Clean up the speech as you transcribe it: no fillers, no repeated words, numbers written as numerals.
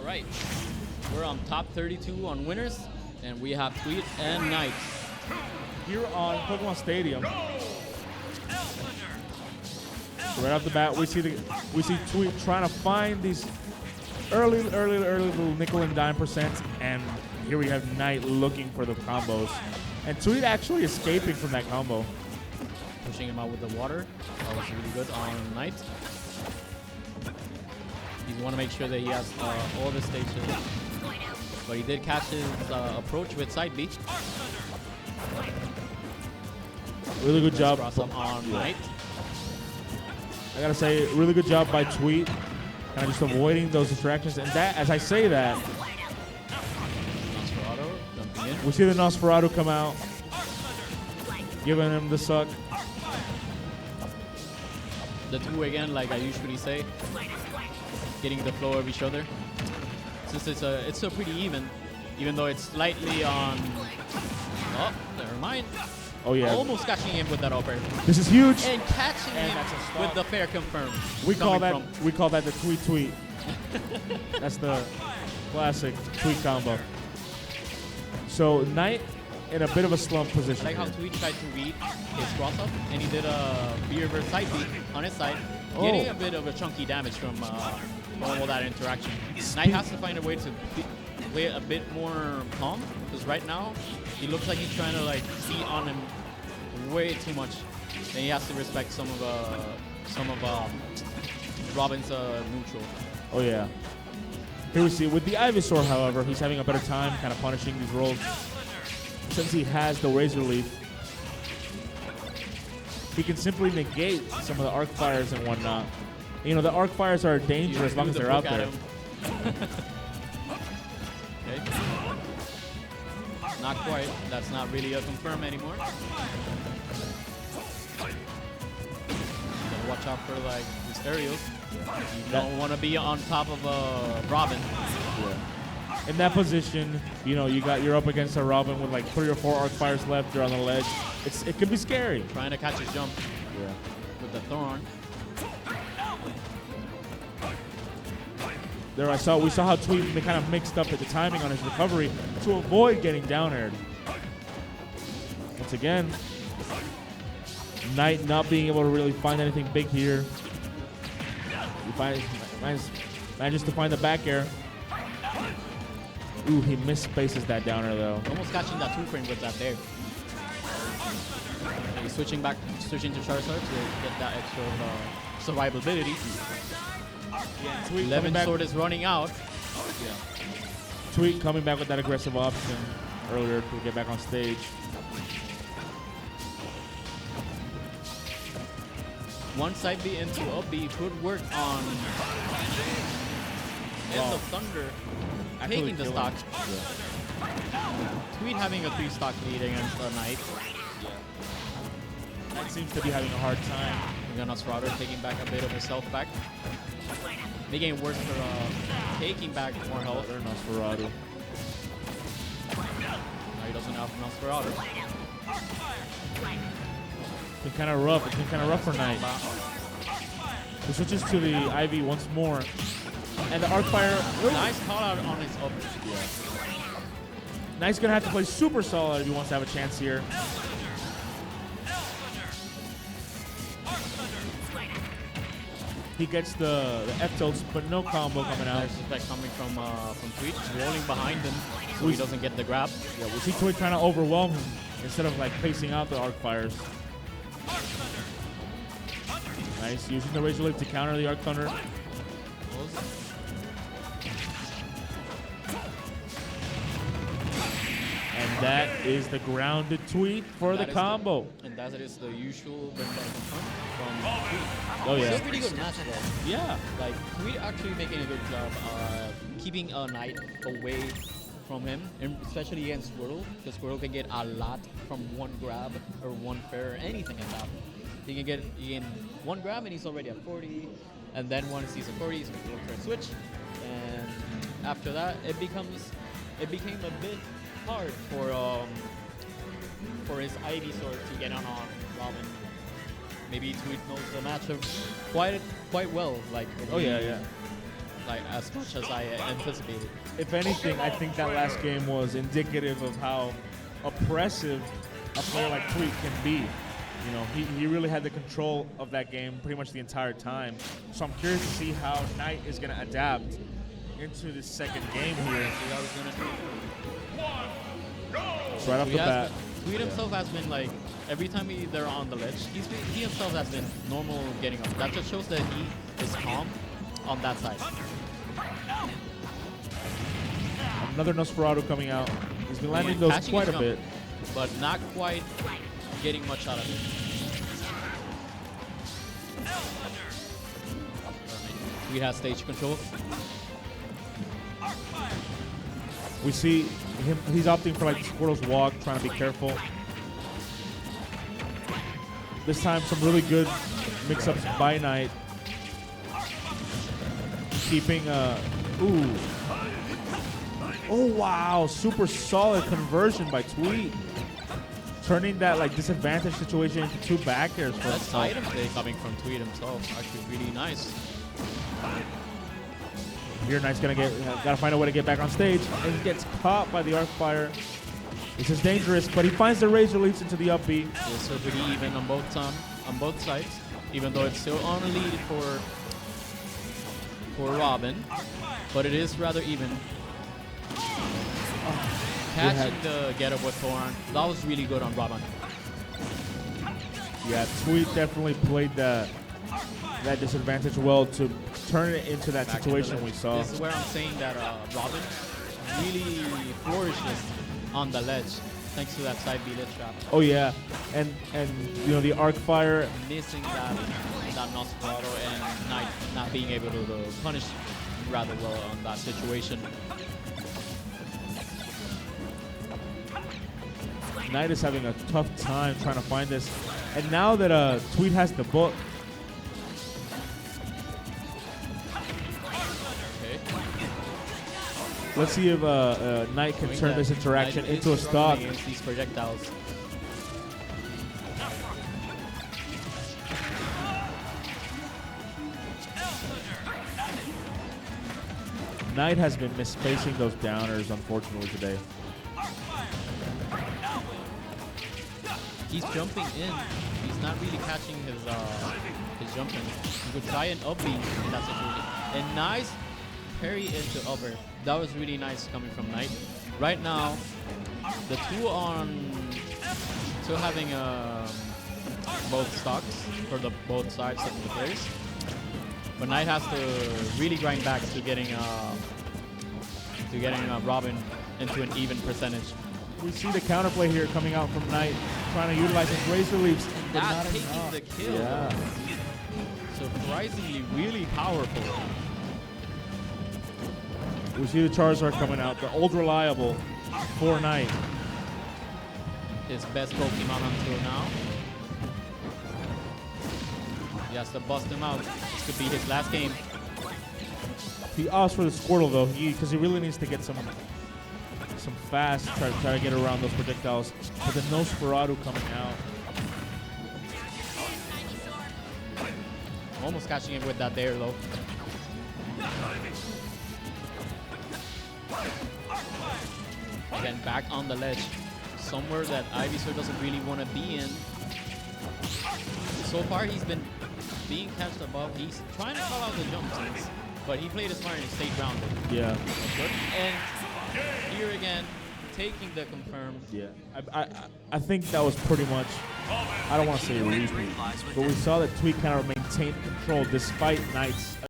right. We're on top 32 on winners, and we have Tuitt and Knight. Here on Pokemon Stadium. So right off the bat, we see Tuitt trying to find these early little nickel and dime percents, and here we have Knight looking for the combos. And Tuitt actually escaping from that combo. Pushing him out with the water. That was really good on Knight. You want to make sure that he has all the stages. But he did catch his approach with side B. Really good job Cross up on Knight. I gotta say, really good job by Tuitt. Kind of just avoiding those distractions. And that, as I say that, Nosferatu jumping in. we see the Nosferatu come out, giving him the suck. The two again, like I usually say, getting the flow of each other. Since it's a pretty even though it's slightly on. Oh, never mind. Oh yeah. Almost catching him with that upper. This is huge. And catching And him that's a stop. with the fair confirm. We call that the Tuitt. That's the classic Tuitt combo. So Knight in a bit of a slump position. Like how here. Tuitt tried to read his cross up, and he did a B-reverse side beat on his side, getting a bit of a chunky damage from all that interaction. Knight has to find a way to play a bit more calm, because right now he looks like he's trying to like beat on him way too much, and he has to respect some of Robin's neutral. Oh yeah. Here we see with the Ivysaur, however, he's having a better time kind of punishing these rolls. Since he has the Razor Leaf, he can simply negate some of the arc fires and whatnot. You know, the arc fires are dangerous as long as they're out there. Okay. Not quite. That's not really a confirm anymore. Gotta watch out for like the stereos. You don't want to be on top of a Robin. Yeah. In that position, you know, you're up against a Robin with like 3 or 4 arc fires left. You're on the ledge. It can be scary. Trying to catch his jump with the Thorn. There, we saw how Tuitt kind of mixed up at the timing on his recovery to avoid getting down aired. Once again, Knight not being able to really find anything big here. He manages to find the back air. Ooh, he misspaces that down air though. Almost catching that 2-frame with that there. He's switching to Charizard to get that extra survivability. Yeah, Tuitt 11 sword is running out. Tuitt coming back with that aggressive option earlier to get back on stage. One side B into up B could work on End of Thunder taking the stock. Tuitt having a 3-stock lead against Knight. Knight seems to be having a hard time. Nosferatu taking back a bit of himself back. Making it worse for taking back more health. Nosferatu. Now he doesn't have Nosferatu. It's been kind of rough. It's been kind of rough for Knight. He switches to the Ivy once more. And the arc fire. Nice call out on his up. Knight's going to have to play super solid if he wants to have a chance here. He gets the F-tilts, but no combo coming out. Nice coming from Tuitt, rolling behind him so he doesn't get the grab. Yeah, we see Tuitt trying to overwhelm him instead of like facing out the arc fires. Nice, using the Razor Leaf to counter the Arc Thunder. And that is the grounded Tuitt for the combo. And that is the usual from Tuitt. Oh yeah. Still pretty good match though. Yeah, like Tuitt actually making a good job keeping a Knight away from him, and especially against Squirtle, because Squirtle can get a lot from one grab or one fair or anything like that. He can get one grab and he's already at 40, and then once he's at 40, he's going to look for a switch, and after that, it became a bit hard for his Ivysaur to get on Robin. Maybe Tuitt knows the matchup quite well. Like oh yeah. like as much as I anticipated. If anything, I think that last game was indicative of how oppressive a player like Tuitt can be. You know, he really had the control of that game pretty much the entire time. So I'm curious to see how Knight is going to adapt into this second game here. See how he's gonna do. So right off the bat. Tuitt himself has been like, every time they're on the ledge, he himself has been normal getting up. That just shows that he is calm on that side. Another Nosferatu coming out. He's been landing And those catching quite his a jump, bit. but not quite getting much out of it. We have stage control. We see him, he's opting for like Squirtle's walk, trying to be careful. This time some really good mix-ups by Knight. Keeping, ooh. Oh wow, super solid conversion by Tuitt. Turning that like disadvantage situation into two back airs for That himself. item play coming from Tuitt himself, actually really nice. Here Knight's gotta find a way to get back on stage, and he gets caught by the arc fire. This is dangerous, but he finds the razor leaps into the up B. It's still pretty even on both sides, even though it's still on a lead for Robin, but it is rather even. Catching the get up with forehand, that was really good on Robin. Yeah, Tuitt definitely played that disadvantage well to turn it into that Back situation to the we ledge. saw. This is where I'm saying that Robin really flourishes on the ledge thanks to that side B ledge trap. Oh yeah, and you know the arc fire. Missing that Nosferatu and Knight not being able to punish rather well on that situation. Knight is having a tough time trying to find this, and now that Tuitt has the book. Okay. Let's see if Knight can Knowing turn that this interaction Knight into a is stock. struggling against these projectiles. Knight has been misspacing those downers, unfortunately, today. He's jumping in. He's not really catching his jumping. He could try an up B in that situation. And nice parry into upper. That was really nice coming from Knight. Right now, the two still having both stocks for the both sides of the players. But Knight has to really grind back to getting Robin into an even percentage. We see the counterplay here coming out from Knight, trying to utilize his razor leaps. But Not not taking enough. the kill. Yeah. Surprisingly, really powerful. We see the Charizard coming out, the old reliable for Knight. His best Pokemon until now. He has to bust him out. This could be his last game. He opts for the Squirtle though, because he really needs to get some fast, try to get around those projectiles. But the Nosferatu coming out. Almost catching him with that there though. Again, back on the ledge. Somewhere that Ivysaur doesn't really want to be in. So far, he's been being catched above. He's trying to call out the jump scenes, but he played it smart and stayed grounded. Yeah. Good. And here again, taking the confirmed. Yeah. I think that was pretty much, I don't want to say a repeat, but we saw that Tuitt kind of maintained control despite Knight's